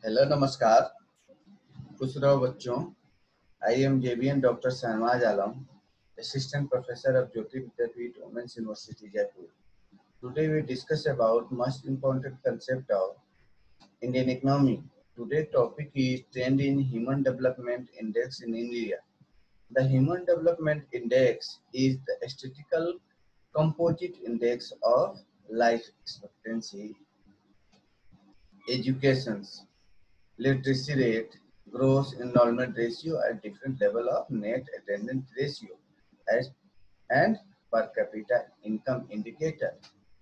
Hello नमस्कार। खुश रहो बच्चों। I am JBN doctor Shahnawaz Alam, assistant professor of Jyoti Vidyapeeth women's university Jaipur. Today we discuss about most important concept of Indian economy. Today's topic is trend in Human Development Index in India. The Human Development Index is the statistical composite index of life expectancy, education, literacy rate, gross enrollment ratio at different level of net attendance ratio as and per capita income indicator,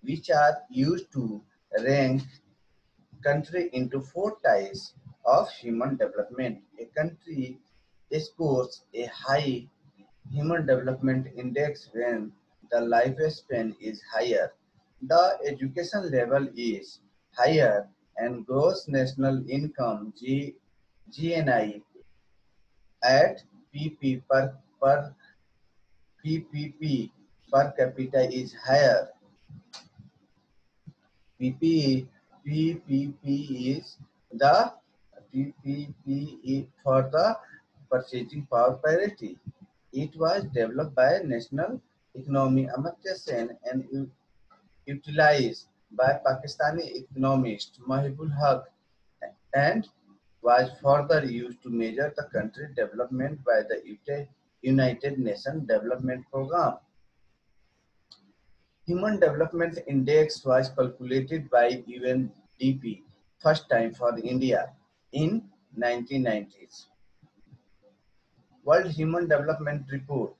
which are used to rank country into four types of human development. A country scores a high human development index when the lifespan is higher, the education level is higher, and gross national income GNI at per PPP per capita is higher. PPP is the PPP for the purchasing power parity. It was developed by National Economy Amartya Sen and utilized by Pakistani economist Mahibul Haq and was further used to measure the country development by the United Nations Development Programme. Human Development Index was calculated by UNDP first time for India in 1990s. World Human Development Report.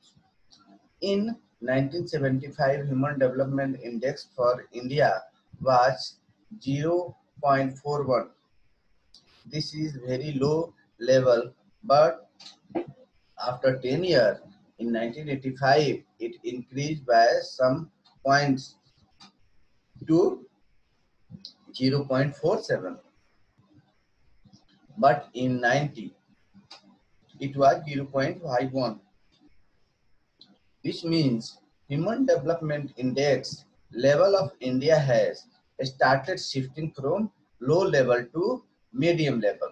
In 1975, Human Development Index for India was 0.41. This is very low level, but after 10 years, in 1985, it increased by some points to 0.47. But in 90, it was 0.51, which means Human Development Index level of India has started shifting from low level to medium level.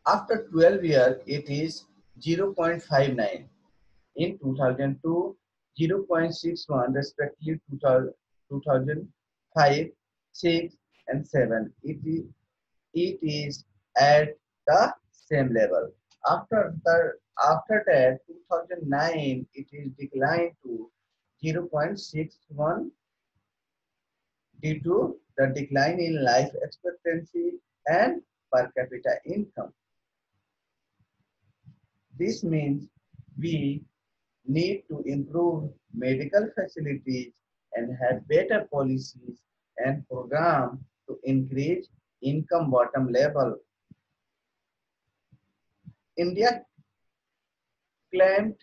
After 12 years, it is 0.59. In 2002, 0.61 respectively 2005, 6 and 7. It is at the same level. After that 2009 it is declined to 0.61 due to the decline in life expectancy and per capita income. This means we need to improve medical facilities and have better policies and programs to increase income bottom level. India claimed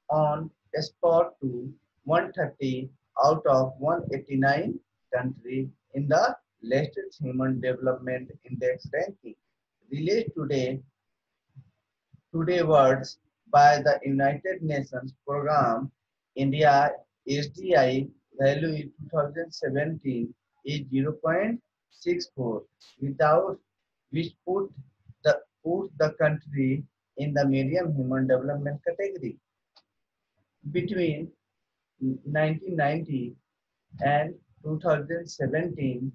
on a spot to 130 out of 189 countries in the latest Human Development Index ranking released today words by the United Nations Program. India SDI value in 2017 is 0.64, without which put the country in the medium human development category. Between 1990 and 2017,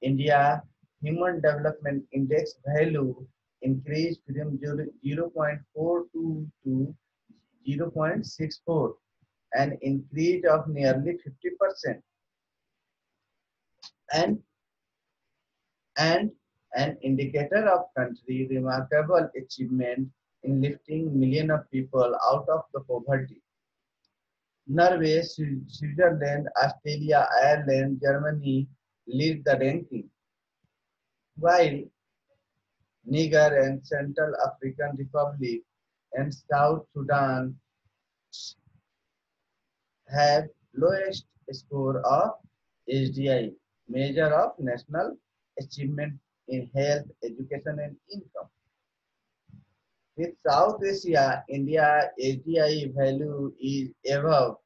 India Human Development Index value increased from 0.42 to 0.64, an increase of nearly 50%, and, and an indicator of country remarkable achievement in lifting millions of people out of the poverty. Norway, Switzerland, Australia, Ireland, Germany lead the ranking, while Niger and Central African Republic and South Sudan have lowest score of HDI, measure of national achievement in health, education and income. With South Asia, India HDI value is above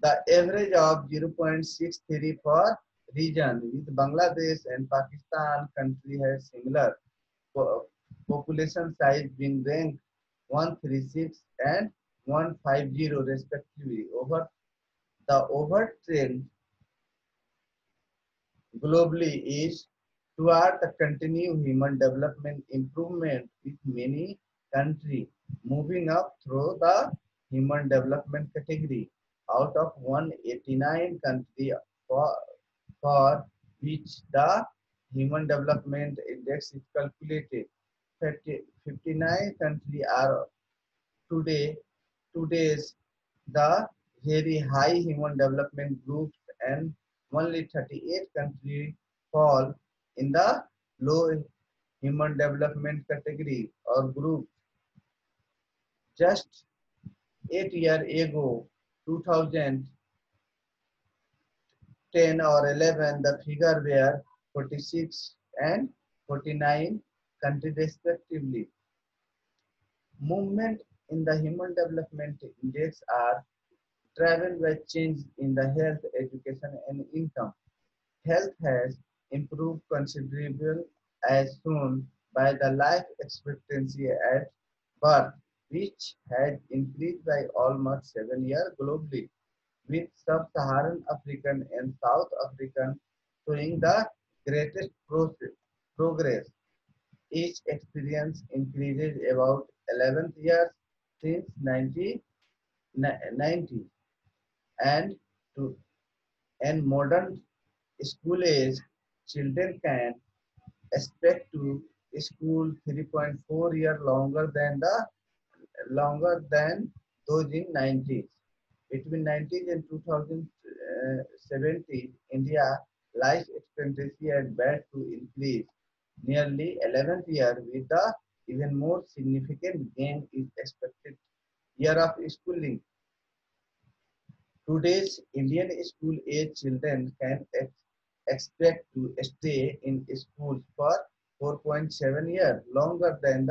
the average of 0.63 for region with Bangladesh and Pakistan country has similar po- population size being ranked 136 and 150 respectively. Over the over trend globally is toward the continued human development improvement with many countries moving up through the human development category out of 189 countries for, for which the human development index is calculated. 59 countries are today today's the very high human development groups and only 38 countries fall in the low human development category or group. Just 8 years ago, 2010 or 11, the figure were 46 and 49 countries respectively. Movement in the human development index are driven by change in the health, education, and income. Health has improved considerably as shown by the life expectancy at birth, which has increased by almost 7 years globally, with sub-Saharan African and South African showing the greatest progress. Each experience increases about 11 years since 1990 and to and modern school age children can expect to school 3.4 year longer than those in 90s. Between 90s and 2070, India life expectancy had bad to increase nearly 11th year with the even more significant gain is expected year of schooling. Today's Indian school age children can expect to stay in schools for 4.7 years, longer than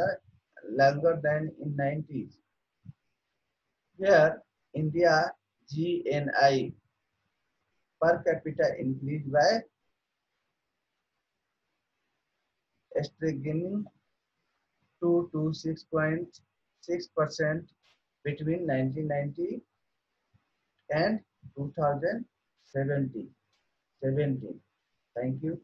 in 90s. Here, India GNI per capita increased by staggering 6.6% between 1990 and 2017. Thank you.